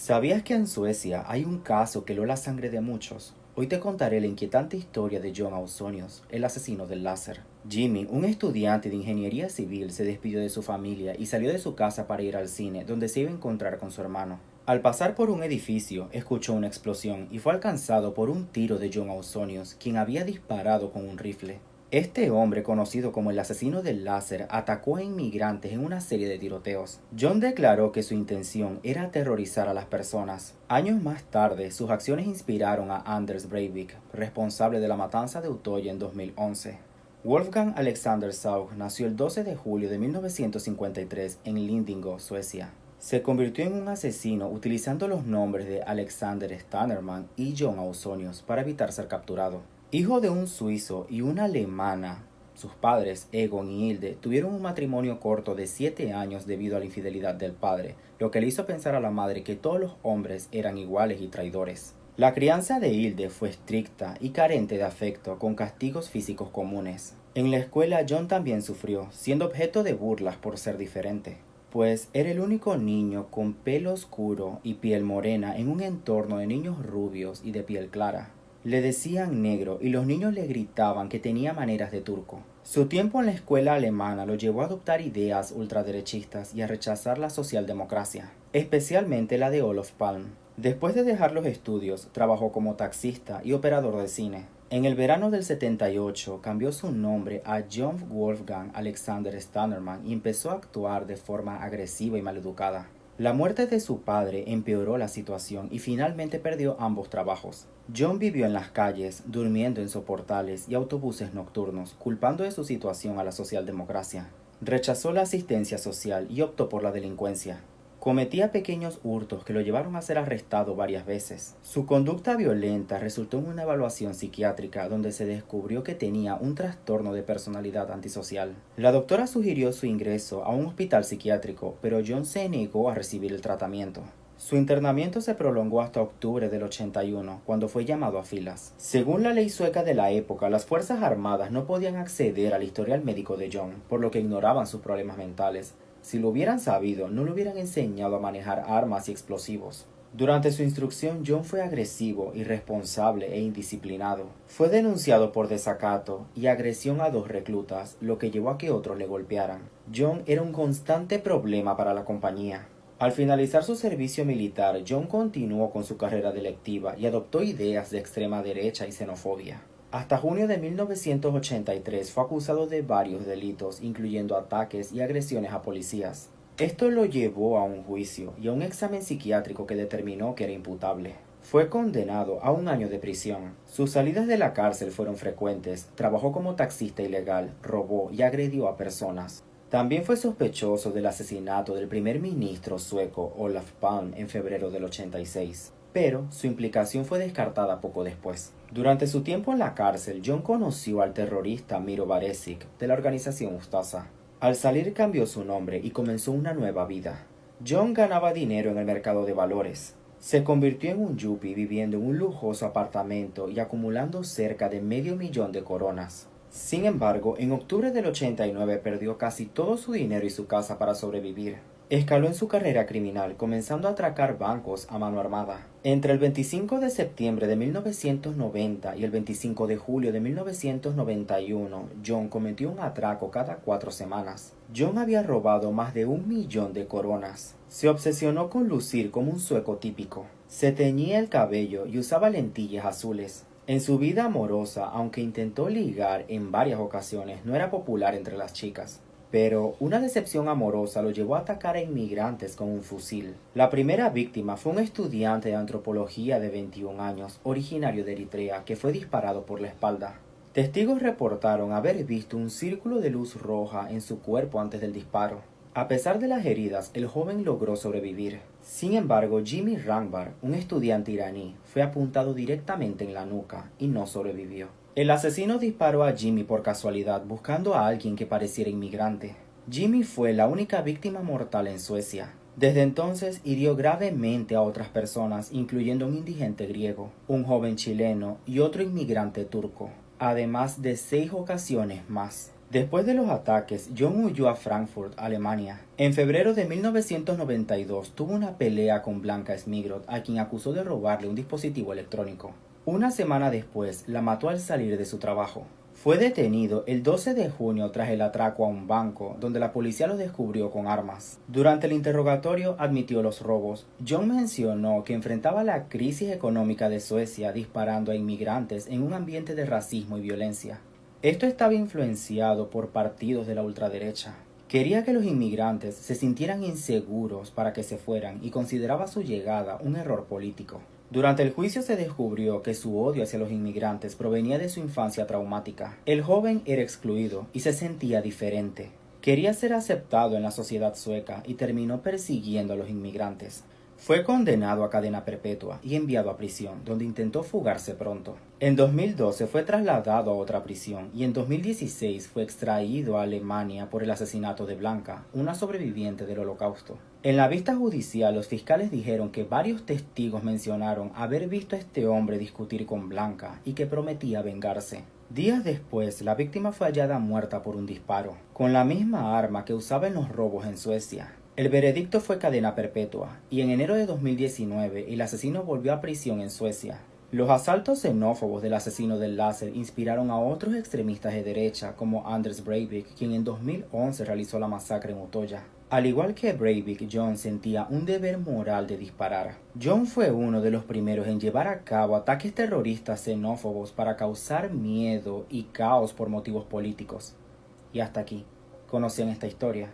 ¿Sabías que en Suecia hay un caso que heló la sangre de muchos? Hoy te contaré la inquietante historia de John Ausonius, el asesino del láser. Jimmy, un estudiante de ingeniería civil, se despidió de su familia y salió de su casa para ir al cine, donde se iba a encontrar con su hermano. Al pasar por un edificio, escuchó una explosión y fue alcanzado por un tiro de John Ausonius, quien había disparado con un rifle. Este hombre, conocido como el asesino del láser, atacó a inmigrantes en una serie de tiroteos. John declaró que su intención era aterrorizar a las personas. Años más tarde, sus acciones inspiraron a Anders Breivik, responsable de la matanza de Utoya en 2011. Wolfgang Alexander Saug nació el 12 de julio de 1953 en Lindingo, Suecia. Se convirtió en un asesino utilizando los nombres de Alexander Stannerman y John Ausonius para evitar ser capturado. Hijo de un suizo y una alemana, sus padres, Egon y Hilde, tuvieron un matrimonio corto de 7 años debido a la infidelidad del padre, lo que le hizo pensar a la madre que todos los hombres eran iguales y traidores. La crianza de Hilde fue estricta y carente de afecto, con castigos físicos comunes. En la escuela John también sufrió, siendo objeto de burlas por ser diferente, pues era el único niño con pelo oscuro y piel morena en un entorno de niños rubios y de piel clara. Le decían negro y los niños le gritaban que tenía maneras de turco. Su tiempo en la escuela alemana lo llevó a adoptar ideas ultraderechistas y a rechazar la socialdemocracia, especialmente la de Olof Palme. Después de dejar los estudios, trabajó como taxista y operador de cine. En el verano del 78 cambió su nombre a John Wolfgang Alexander Stannerman y empezó a actuar de forma agresiva y maleducada. La muerte de su padre empeoró la situación y finalmente perdió ambos trabajos. John vivió en las calles, durmiendo en soportales y autobuses nocturnos, culpando de su situación a la socialdemocracia. Rechazó la asistencia social y optó por la delincuencia. Cometía pequeños hurtos que lo llevaron a ser arrestado varias veces. Su conducta violenta resultó en una evaluación psiquiátrica donde se descubrió que tenía un trastorno de personalidad antisocial. La doctora sugirió su ingreso a un hospital psiquiátrico, pero John se negó a recibir el tratamiento. Su internamiento se prolongó hasta octubre del 81, cuando fue llamado a filas. Según la ley sueca de la época, las Fuerzas Armadas no podían acceder al historial médico de John, por lo que ignoraban sus problemas mentales. Si lo hubieran sabido, no le hubieran enseñado a manejar armas y explosivos. Durante su instrucción, John fue agresivo, irresponsable e indisciplinado. Fue denunciado por desacato y agresión a 2 reclutas, lo que llevó a que otros le golpearan. John era un constante problema para la compañía. Al finalizar su servicio militar, John continuó con su carrera delictiva y adoptó ideas de extrema derecha y xenofobia. Hasta junio de 1983 fue acusado de varios delitos, incluyendo ataques y agresiones a policías. Esto lo llevó a un juicio y a un examen psiquiátrico que determinó que era imputable. Fue condenado a 1 año de prisión. Sus salidas de la cárcel fueron frecuentes, trabajó como taxista ilegal, robó y agredió a personas. También fue sospechoso del asesinato del primer ministro sueco Olof Palme en febrero del 86. Pero su implicación fue descartada poco después. Durante su tiempo en la cárcel, John conoció al terrorista Miro Baresic de la organización Ustasa. Al salir cambió su nombre y comenzó una nueva vida. John ganaba dinero en el mercado de valores. Se convirtió en un yuppie viviendo en un lujoso apartamento y acumulando cerca de $500,000 de coronas. Sin embargo, en octubre del 89 perdió casi todo su dinero y su casa para sobrevivir. Escaló en su carrera criminal, comenzando a atracar bancos a mano armada. Entre el 25 de septiembre de 1990 y el 25 de julio de 1991, John cometió un atraco cada 4 semanas. John había robado más de 1 millón de coronas. Se obsesionó con lucir como un sueco típico. Se teñía el cabello y usaba lentillas azules. En su vida amorosa, aunque intentó ligar en varias ocasiones, no era popular entre las chicas. Pero una decepción amorosa lo llevó a atacar a inmigrantes con un fusil. La primera víctima fue un estudiante de antropología de 21 años, originario de Eritrea, que fue disparado por la espalda. Testigos reportaron haber visto un círculo de luz roja en su cuerpo antes del disparo. A pesar de las heridas, el joven logró sobrevivir. Sin embargo, Jimmy Rangbar, un estudiante iraní, fue apuntado directamente en la nuca y no sobrevivió. El asesino disparó a Jimmy por casualidad, buscando a alguien que pareciera inmigrante. Jimmy fue la única víctima mortal en Suecia. Desde entonces hirió gravemente a otras personas, incluyendo un indigente griego, un joven chileno y otro inmigrante turco, además de 6 ocasiones más. Después de los ataques, John huyó a Frankfurt, Alemania. En febrero de 1992 tuvo una pelea con Blanca Smigrod, a quien acusó de robarle un dispositivo electrónico. Una semana después, la mató al salir de su trabajo. Fue detenido el 12 de junio tras el atraco a un banco, donde la policía lo descubrió con armas. Durante el interrogatorio admitió los robos. John mencionó que enfrentaba la crisis económica de Suecia disparando a inmigrantes en un ambiente de racismo y violencia. Esto estaba influenciado por partidos de la ultraderecha. Quería que los inmigrantes se sintieran inseguros para que se fueran y consideraba su llegada un error político. Durante el juicio se descubrió que su odio hacia los inmigrantes provenía de su infancia traumática. El joven era excluido y se sentía diferente. Quería ser aceptado en la sociedad sueca y terminó persiguiendo a los inmigrantes. Fue condenado a cadena perpetua y enviado a prisión, donde intentó fugarse pronto. En 2012 fue trasladado a otra prisión y en 2016 fue extraído a Alemania por el asesinato de Blanca, una sobreviviente del Holocausto. En la vista judicial, los fiscales dijeron que varios testigos mencionaron haber visto a este hombre discutir con Blanca y que prometía vengarse. Días después, la víctima fue hallada muerta por un disparo, con la misma arma que usaba en los robos en Suecia. El veredicto fue cadena perpetua, y en enero de 2019 el asesino volvió a prisión en Suecia. Los asaltos xenófobos del asesino del láser inspiraron a otros extremistas de derecha como Anders Breivik, quien en 2011 realizó la masacre en Utoya. Al igual que Breivik, John sentía un deber moral de disparar. John fue uno de los primeros en llevar a cabo ataques terroristas xenófobos para causar miedo y caos por motivos políticos. Y hasta aquí, ¿conocían esta historia?